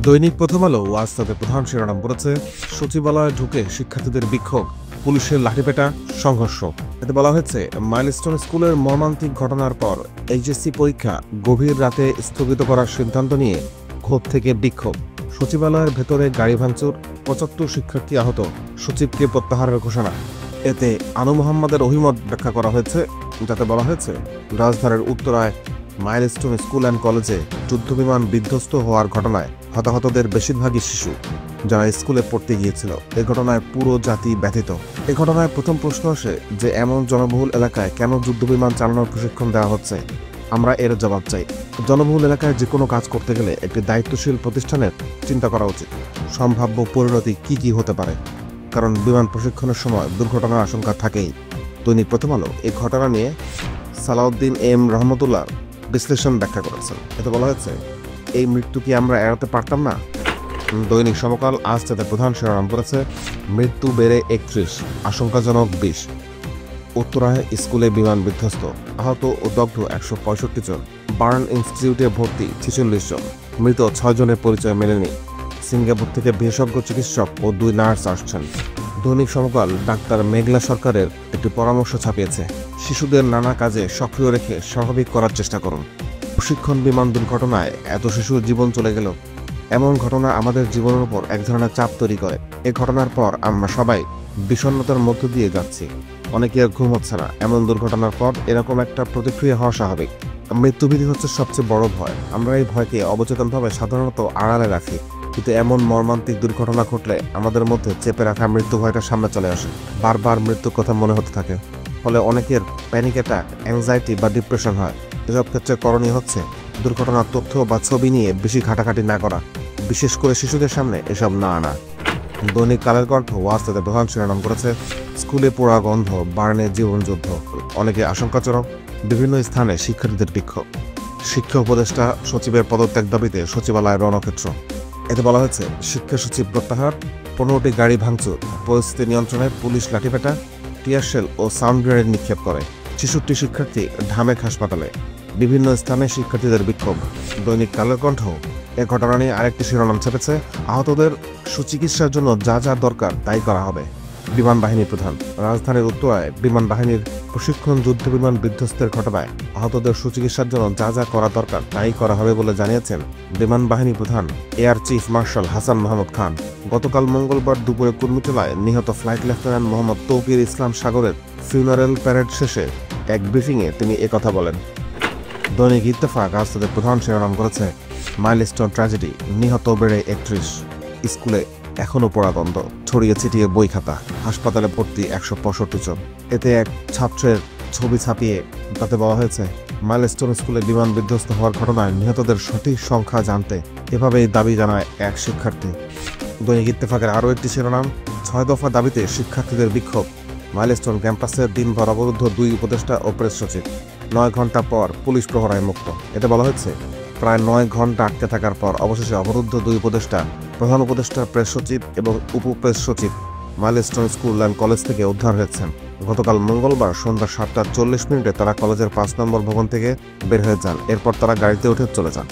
দৈনিক প্রথম আলো আজ তাদের প্রধান শিরোনাম পড়েছে সচিবালয়ে ঢুকে শিক্ষার্থীদের বিক্ষোভ, পুলিশের লাঠিপেটা, সংঘর্ষ। এতে বলা হয়েছে, মাইলস্টোন স্কুলের মর্মান্তিক ঘটনার পর এইচএসসি পরীক্ষা গভীর রাতে স্থগিত করার সিদ্ধান্ত নিয়ে ক্ষোভ থেকে বিক্ষোভ। সচিবালয়ের ভেতরে গাড়ি ভাঙচুর, ৭৫ শিক্ষার্থী আহত, সচিবকে প্রত্যাহারের ঘোষণা। এতে আনু মোহাম্মদের অভিমত ব্যাখ্যা করা হয়েছে, যাতে বলা হয়েছে রাজধানীর উত্তরায় মাইলস্টোন স্কুল অ্যান্ড কলেজে যুদ্ধবিমান বিধ্বস্ত হওয়ার ঘটনায় হতাহতদের বেশিরভাগই শিশু, যারা স্কুলে পড়তে গিয়েছিল। এ ঘটনায় পুরো জাতি ব্যথিত। এ ঘটনায় প্রথম প্রশ্ন আসে যে এমন জনবহুল এলাকায় কেন যুদ্ধবিমান চালানোর প্রশিক্ষণ দেওয়া হচ্ছে। আমরা এর জবাব চাই। জনবহুল এলাকায় যে কোনো কাজ করতে গেলে একটি দায়িত্বশীল প্রতিষ্ঠানের চিন্তা করা উচিত সম্ভাব্য পরিণতি কি কি হতে পারে, কারণ বিমান প্রশিক্ষণের সময় দুর্ঘটনার আশঙ্কা থাকেই। দৈনিক প্রথম আলো এই ঘটনা নিয়ে সালাউদ্দিন এম রহমতুল্লাহ বিশ্লেষণ ব্যাখ্যা করেছেন। এতে বলা হয়েছে, এই মৃত্যু কি আমরা এড়াতে পারতাম না? দৈনিক সমকাল আজ তাদের প্রধান শিরোনাম করেছে, মৃত্যু বেড়ে ৩১, আশঙ্কাজনক ২০। উত্তরায় স্কুলে বিমান বিধ্বস্ত, আহত ও দগ্ধ ১৬৫ জন। বার্ন ইনস্টিটিউটে ভর্তি ৪৬ জন। মৃত ৬ জনের পরিচয় মেলেনি। সিঙ্গাপুর থেকে বিশেষজ্ঞ চিকিৎসক ও ২ নার্স আসছেন। দৈনিক সমকাল ডাক্তার মেঘলা সরকারের একটি পরামর্শ ছাপিয়েছে, শিশুদের নানা কাজে সক্রিয় রেখে স্বাভাবিক করার চেষ্টা করুন। প্রশিক্ষণ বিমান দুর্ঘটনায় এত শিশুর জীবন চলে গেল। এমন ঘটনা আমাদের জীবনের উপর এক ধরনের চাপ তৈরি করে। এই ঘটনার পর আমরা সবাই বিষণ্ণতার মধ্য দিয়ে যাচ্ছি। অনেকের ঘুম হচ্ছে না। এমন দুর্ঘটনার পর এরকম একটা প্রতিক্রিয়া হওয়া স্বাভাবিক। মৃত্যুভীতি হচ্ছে সবচেয়ে বড় ভয়। আমরা এই ভয়কে অবচেতনভাবে সাধারণত আড়ালে রাখি, কিন্তু এমন মর্মান্তিক দুর্ঘটনা ঘটলে আমাদের মধ্যে চেপে রাখা মৃত্যু ভয়টা সামনে চলে আসে। বারবার মৃত্যুর কথা মনে হতে থাকে। ফলে অনেকের প্যানিক অ্যাটাক, অ্যাংজাইটি বা ডিপ্রেশন হয়। এসব ক্ষেত্রে করণীয় হচ্ছে দুর্ঘটনার তথ্য বা ছবি নিয়ে বেশি ঘাটাঘাটি না করা, বিশেষ করে শিশুদের সামনে এসব না আনা। দৈনিক কালের কণ্ঠ ওয়াজ তাদের প্রধান শিরোনাম করেছে, স্কুলে পোড়া গন্ধ, বার্নে জীবনযুদ্ধ, অনেকে আশঙ্কাজনক, বিভিন্ন স্থানে শিক্ষার্থীদের বিক্ষোভ। শিক্ষা উপদেষ্টা সচিবের পদত্যাগ দাবিতে সচিবালয়ের রণক্ষেত্র। এতে বলা হয়েছে, শিক্ষা সচিব প্রত্যাহার, ১৫টি গাড়ি ভাঙচুর, পরিস্থিতি নিয়ন্ত্রণে পুলিশ লাঠিপেটা, টিয়ারশেল ও সাউন্ড গ্রেনেড নিক্ষেপ করে। ৬৬ শিক্ষার্থী ঢামেক হাসপাতালে। বিভিন্ন স্থানে শিক্ষার্থীদের বিক্ষোভ। দৈনিক কালের কণ্ঠ এ ঘটনা নিয়ে আরেকটি শিরোনাম চেপেছে, আহতদের সুচিকিৎসার জন্য যা যা দরকার তাই করা হবে। বিমান বাহিনী প্রধান। রাজধানীর উত্তরায় বিমান বাহিনীর প্রশিক্ষণ যুদ্ধবিমান বিধ্বস্তের ঘটনায় আহতদের সুচিকিৎসার জন্য যা যা করা দরকার তাই করা হবে বলে জানিয়েছেন বিমান বাহিনী প্রধান air chief marshal Hasan Mahmud Khan. গতকাল মঙ্গলবার দুপুরে কুর্মিটোলায় নিহত ফ্লাইট লেফটেন্যান্ট মোহাম্মদ তৌকির ইসলাম সাগরের ফিউনারেল প্যারেড শেষে এক ব্রিফিংয়ে তিনি একথা বলেন। দৈনিক ইত্তেফাক আজ তাদের প্রধান শিরোনাম করেছে, মাইলস্টোন ট্র্যাজেডি, নিহত বেড়ে ৩১, স্কুলে এখনও পোড়াগন্ধ, ছড়িয়ে ছিটিয়ে বই খাতা, হাসপাতালে ভর্তি ১৬৫ জন। এতে এক ছাত্রের ছবি ছাপিয়ে তাতে বলা হয়েছে, মাইলস্টোন স্কুলে বিমান বিধ্বস্ত হওয়ার ঘটনায় নিহতদের সঠিক সংখ্যা জানতে এভাবেই দাবি জানায় এক শিক্ষার্থী। দৈনিক ইত্তেফাকের আরও একটি শিরোনাম, ৬ দফা দাবিতে শিক্ষার্থীদের বিক্ষোভ, মাইলস্টোন ক্যাম্পাসের দিনভর অবরুদ্ধ ২ উপদেষ্টা ও প্রেস সচিব। ৯ ঘন্টা পর পুলিশ প্রহরায় মুক্ত। এতে বলা হয়েছে, প্রায় ৯ ঘন্টা আটকে থাকার পর অবশেষে অবরুদ্ধ ২ উপদেষ্টা, প্রধান উপদেষ্টা, প্রেস সচিব এবং উপপ্রেস সচিব মাইলস্টোন স্কুল অ্যান্ড কলেজ থেকে উদ্ধার হয়েছেন। গতকাল মঙ্গলবার সন্ধ্যা ৭টা ৪০ মিনিটে তারা কলেজের ৫ নম্বর ভবন থেকে বের হয়ে যান। এরপর তারা গাড়িতে উঠে চলে যান।